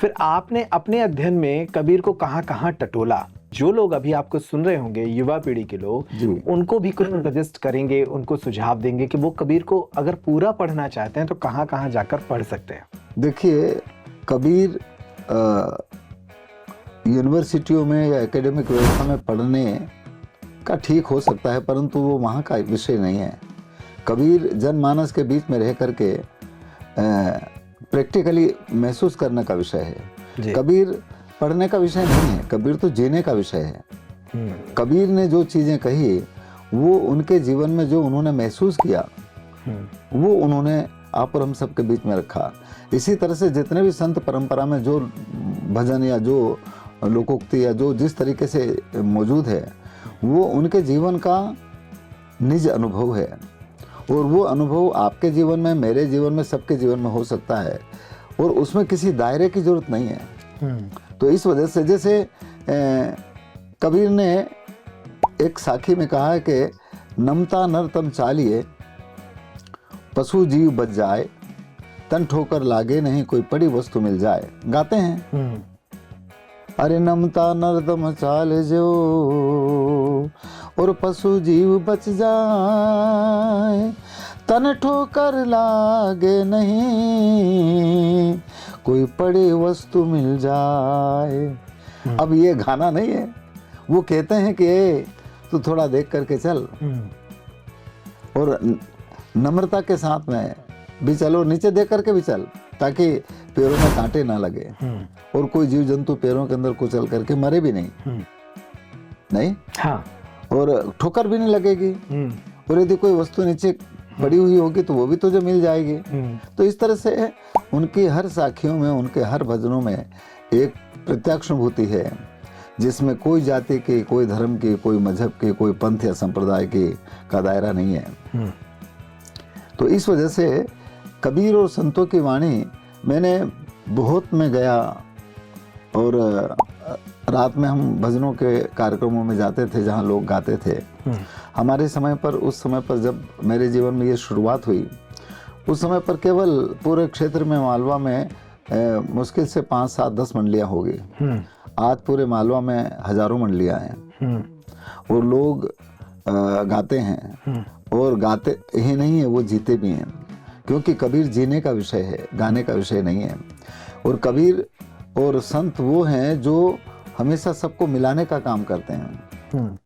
फिर आपने अपने अध्ययन में कबीर को कहाँ-कहाँ टटोला? जो लोग अभी आपको सुन रहे होंगे, युवा पीढ़ी के लोग, जी। उनको भी कुछ सजेस्ट करेंगे, उनको सुझाव देंगे कि वो कबीर को अगर पूरा पढ़ना चाहते हैं तो कहाँ-कहाँ जाकर पढ़ सकते हैं? देखिए, कबीर यूनिवर्सिटियों में या एकेडमिक व्यवस्था में पढ़ने का ठीक हो सकता है, परंतु वो वहाँ का विषय नहीं है। कबीर जनमानस के बीच में रह करके प्रैक्टिकली महसूस करने का विषय है। कबीर पढ़ने का विषय नहीं है, कबीर तो जीने का विषय है। कबीर ने जो चीज़ें कही वो उनके जीवन में जो उन्होंने महसूस किया वो उन्होंने आप और हम सबके बीच में रखा। इसी तरह से जितने भी संत परंपरा में जो भजन या जो लोकोक्ति या जो जिस तरीके से मौजूद है वो उनके जीवन का निज अनुभव है, और वो अनुभव आपके जीवन में, मेरे जीवन में, सबके जीवन में हो सकता है, और उसमें किसी दायरे की जरूरत नहीं है। तो इस वजह से जैसे कबीर ने एक साखी में कहा है कि नमता नर तम चालिए, पशु जीव बच जाए, तन ठोकर लागे नहीं, कोई पड़ी वस्तु मिल जाए। गाते हैं, अरे नमता नरदम चाल जो और पशु जीव बच जाए, तन ठोकर लागे नहीं, कोई पड़ी वस्तु मिल जाए। अब ये गाना नहीं है, वो कहते हैं कि तू थोड़ा देख करके चल और नम्रता के साथ में भी चलो, नीचे देख करके भी चल ताकि पैरों में कांटे ना लगे, और कोई जीव जंतु पैरों के अंदर कुचल करके मरे भी नहीं। हाँ। और ठोकर भी नहीं लगेगी, और यदि कोई वस्तु नीचे पड़ी हुई होगी तो वो भी तुझे मिल जाएगी। तो इस तरह से उनकी हर साखियों में, उनके हर भजनों में एक प्रत्यक्षानुभूति है जिसमें कोई जाति की, कोई धर्म की, कोई मजहब की, कोई पंथ या संप्रदाय की का दायरा नहीं है। तो इस वजह से कबीर और संतों की वाणी मैंने बहुत में गया, और रात में हम भजनों के कार्यक्रमों में जाते थे जहाँ लोग गाते थे। हमारे समय पर, उस समय पर जब मेरे जीवन में ये शुरुआत हुई, उस समय पर केवल पूरे क्षेत्र में, मालवा में मुश्किल से 5, 7, 10 मंडलियाँ होगी। आज पूरे मालवा में हजारों मंडलियाँ हैं, और लोग गाते हैं, और गाते ही नहीं है, वो जीते भी हैं, क्योंकि कबीर जीने का विषय है, गाने का विषय नहीं है। और कबीर और संत वो हैं जो हमेशा सबको मिलाने का काम करते हैं।